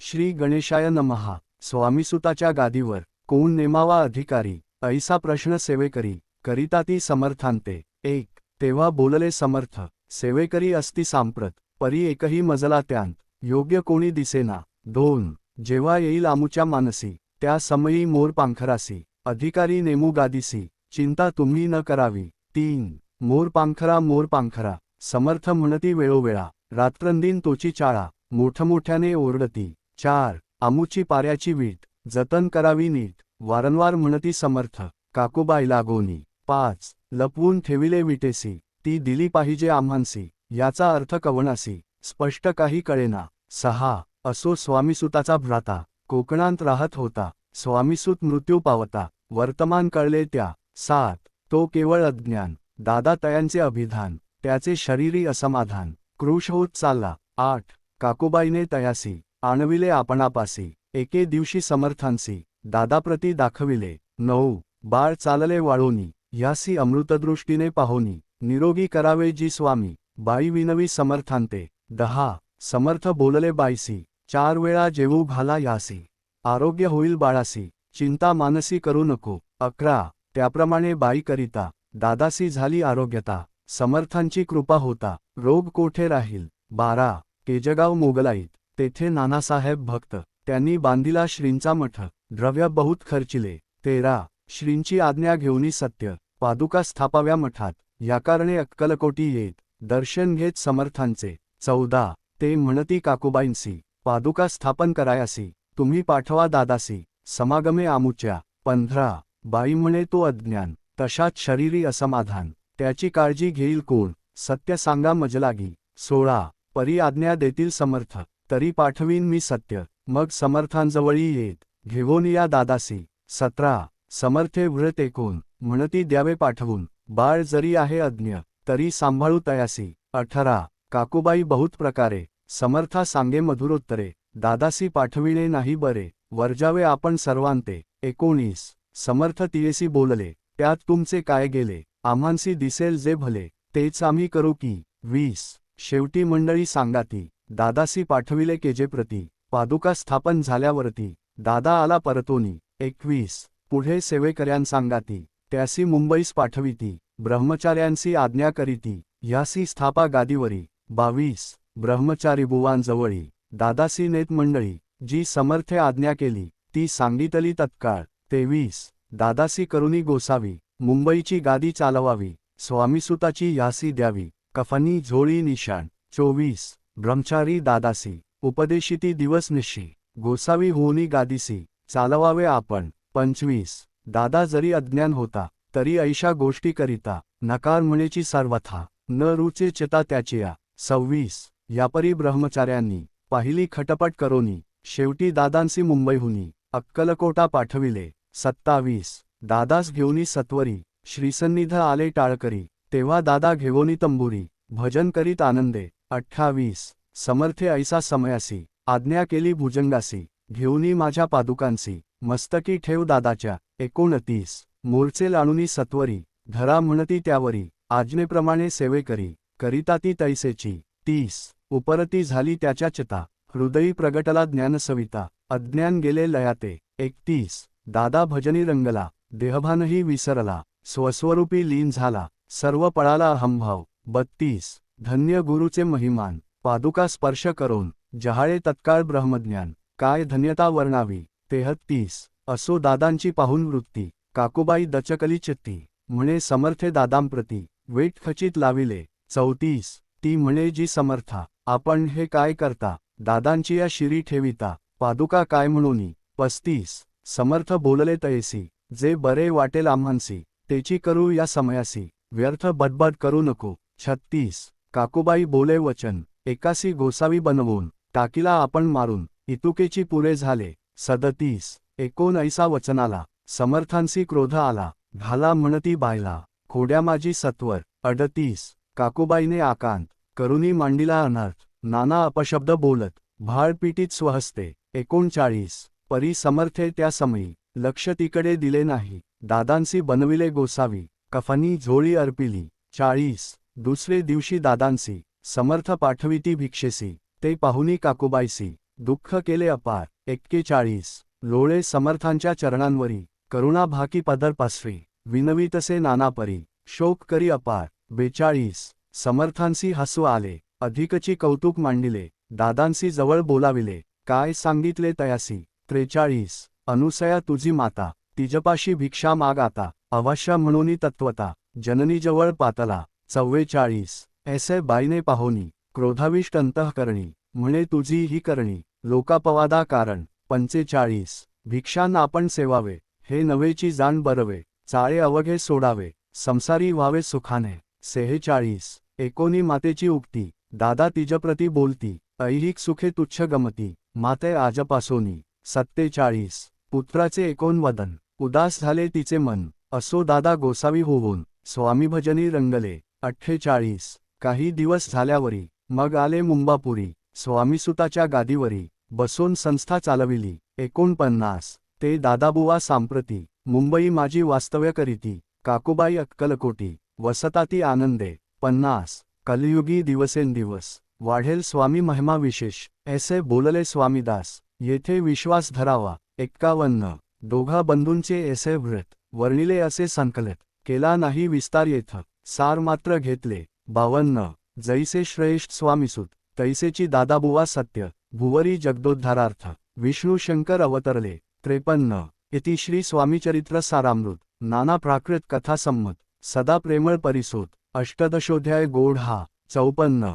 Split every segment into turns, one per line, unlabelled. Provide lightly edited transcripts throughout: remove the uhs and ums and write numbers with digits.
श्री गणेशाय नमः। स्वामीसुताच्या गादीवर कोण नेमावा अधिकारी, ऐसा प्रश्न सेवेकरी करिता ती समर्थांते। 1. तेव्हा बोलले समर्थ, सेवेकरी असती सांप्रत, परी एकही मजला त्यांत, योग्य कोणी दिसेना। 2. जेव्हा येईल आमुच्या मानसी, त्या समयी मोर पांखरासी, अधिकारी नेमू गादीसी, चिंता तुम्ही न करावी। 3. मोर पांखरा, समर्थ म्हणती वेळोवेळा, रात्रंदिन तोची चाळा, मोठमोठ्याने ओरडती। 4. आमुची पाऱ्याची वीट, जतन करावी नीट, वारंवार म्हणती समर्थ, काकूबाई लागोनी। 5. लपवून ठेविले विटेसी, ती दिली पाहिजे आम्हांसी, याचा अर्थ कवनासी, स्पष्ट काही कळेना। 6. असो स्वामीसुताचा भ्राता, कोकणांत राहत होता, स्वामीसुत मृत्यू पावता, वर्तमान कळले त्या। 7. तो केवळ अज्ञान, दादा तयांचे अभिधान, त्याचे शरीरी असमाधान, क्रुश होत चालला। 8. काकूबाईने तयासी आणविले आपणापासी, एके दिवशी समर्थांसी, दादाप्रती दाखविले। 9. बाळ चालले वाळोनी, ह्यासी अमृतदृष्टीने पाहोनी, निरोगी करावे जी स्वामी, बाई विनवी समर्थांते। 10. समर्थ बोलले बाईसी, 4 वेळा जेवू घाला यासी, आरोग्य होईल बाळासी, चिंता मानसी करू नको। 11. त्याप्रमाणे बाई करिता, दादासी झाली आरोग्यता, समर्थांची कृपा होता, रोग कोठे राहील। 12. केजगाव मोगलाईत, तेथे नानासाहेब भक्त, त्यांनी बांधिला श्रींचा मठ, द्रव्य बहुत खर्चिले। 13. श्रींची आज्ञा घेऊनी सत्य, पादुका स्थापाव्या मठात, याकारणे अक्कलकोटी येत, दर्शन घेत समर्थांचे। 14. ते म्हणती काकूबाईंसी, पादुका स्थापन करायासी, तुम्ही पाठवा दादासी, समागमे आमुच्या। 15. बाई म्हणे तो अज्ञान, तशात शरीरी असमाधान, त्याची काळजी घेईल कोण, सत्य सांगा मजलागी। 16. परी आज्ञा देतील समर्थ, तरी पाठवीन मी सत्य, मग समर्थांजवळी येत, घेऊन या दादासी। 17. समर्थे व्रत ऐकून, म्हणती द्यावे पाठवून, बाळ जरी आहे अज्ञ, तरी सांभाळू तयासी। 18. काकूबाई बहुत प्रकारे, समर्था सांगे मधुरोत्तरे, दादासी पाठविणे नाही बरे, वर्जावे आपण सर्वांते। 19. समर्थ तियेसी बोलले, त्यात तुमचे काय गेले, आम्हांसी दिसेल जे भले, तेच आम्ही करू की। 20. शेवटी मंडळी सांगाती, दादासी पाठविले केजेप्रती, पादुका स्थापन झाल्यावरती, दादा आला परतोनी। 21. पुढे सेवेकऱ्यां सांगाती, त्यासी मुंबईस पाठविती, ब्रह्मचार्यांसी आज्ञा करीती, ह्यासी स्थापा गादीवरी। 22. ब्रह्मचारी बुवांजवळी, दादासी नेत मंडळी, जी समर्थे आज्ञा केली, ती सांगितली तत्काळ। 23. दादासी करुनी गोसावी, मुंबईची गादी चालवावी, स्वामीसुताची ह्यासी द्यावी, कफनी झोळी निशाण। 24. ब्रह्मचारी दादासी, उपदेशिती दिवस निशी, गोसावी होऊनी गादीसी, चालवावे आपण। 25. दादा जरी अज्ञान होता, तरी ऐशा गोष्टी करिता, नकार म्हणेची सर्वथा, न रुचे चिता त्याचिया। 26. यापरी ब्रह्मचार्यांनी, पाहिली खटपट करोनी, शेवटी दादांसी मुंबईहुनी, अक्कलकोटा पाठविले। 27. दादास घेऊनी सत्वरी, श्रीसन्निध आले टाळकरी, तेव्हा दादा घेवोनी तंबुरी, भजन करीत आनंदे। 28. समर्थे ऐसा समयासी, आज्ञा केली भुजंगासी, घेऊनी माझ्या पादुकांसी, मस्तकी ठेव दादाच्या। 29. मोर्चे लाणुनी सत्वरी, धरा म्हणती त्यावरी, आज्ञेप्रमाणे सेवेकरी, करिता ती तैसेची। 30. उपरती झाली त्याच्या चिता, हृदयी प्रगटला ज्ञानसविता, अज्ञान गेले लयाते। 31. दादा भजनी रंगला, देहभानही विसरला, स्वस्वरूपी लीन झाला, सर्व पळाला अहंभाव। 32. धन्य गुरुचे महिमान, पादुका स्पर्श करून, जहाळे तत्काळ ब्रह्मज्ञान, काय धन्यता वर्णावी। 33. असो दादांची पाहून वृत्ती, काकूबाई दचकली चित्ती, म्हणे समर्थे दादांप्रती, वेट खचित लाविले। 34. ती म्हणे जी समर्था, आपण हे काय करता, दादांची या शिरी ठेविता, पादुका काय म्हणूनी। 35. समर्थ बोलले तयेसी, जे बरे वाटेल आम्हांसी, तेची करू या समयासी, व्यर्थ बडबड करू नको। 36. काकूबाई बोले वचन, एकासी गोसावी बनवून, टाकीला आपण मारून, इतुकेची पुरे झाले। 37. एकोण ऐसा वचनाला, समर्थांसी क्रोध आला, घाला म्हणती बायला, खोड्या माझी सत्वर। 38. काकूबाईने आकांत, करुनी मांडिला अनर्थ, नाना अपशब्द बोलत, भाळ पिटीत स्वहस्ते। 39. परी समर्थे त्या समयी, लक्ष तिकडे दिले नाही, दादांसी बनविले गोसावी, कफनी झोळी अर्पिली। 40. दुसरे दिवशी दादांसी, समर्थ पाठविती भिक्षेसी, ते पाहुनी काकूबाईसी, दुःख केले अपार. 41 लोळे समर्थांच्या चरणांवरी, करुणा भाकी पदर पासरी, विनवी तसे नानापरी, शोक करी अपार. 42 समर्थांसी हसू आले, अधिकची कौतुक मांडिले, दादांसी जवळ बोलाविले, काय सांगितले तयासी. 43 अनुसया तुझी माता, तिजपाशी भिक्षा माग आता, अवश्य म्हणूनी तत्वता, जननी जवळ पातला. 44 ऐसे बाईने पाहोनी, क्रोधाविष्ट अंतःकरणी, म्हणे तुझी ही करणी, लोकापवादा कारण. 45 भिक्षांना आपण सेवावे, हे नवेची जाण बरवे, चाळे अवघे सोडावे, संसारी व्हावे सुखाने. 46 एकोणी मातेची उक्ती, दादा तिजप्रती बोलती, ऐहिक सुखे तुच्छ गमती, माते आजपासोनी. 47 पुत्राचे एकोण वदन, उदास झाले तिचे मन, असो दादा गोसावी होऊन, स्वामी भजनी रंगले. 48 काही दिवस झाल्यावरी, मग आले मुंबापुरी, स्वामीसुताच्या गादीवरी, बसून संस्था चालविली. 49 ते दादाबुवा सांप्रती, मुंबई माझी वास्तव्य करीती, काकुबाई अक्कलकोटी, वसताती आनंदे. 50 कलियुगी दिवसेंदिवस, वाढेल स्वामी महिमा विशेष, ऐसे बोलले स्वामीदास, येथे विश्वास धरावा. 51 दोघा बंधूंचे ऐसे व्रत, वर्णिले असे संकलित, केला नाही विस्तार येथ, सार मात्र घेतले. 52 जैसे श्रेष्ठ स्वामीसुत, तैसेची दादाबुवा सत्य, भुवरी जगदोद्धारार्थ, विष्णू शंकर अवतरले. 53 इति श्री स्वामीचरित्र सारामृत, नाना प्राकृत कथा संमत, सदा प्रेमळ परिसोत, अष्टदशोध्याय गोड हा. 54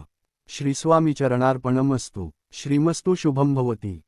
श्री स्वामी चरणार्पणमस्तु, श्रीमस्तु शुभम भवती.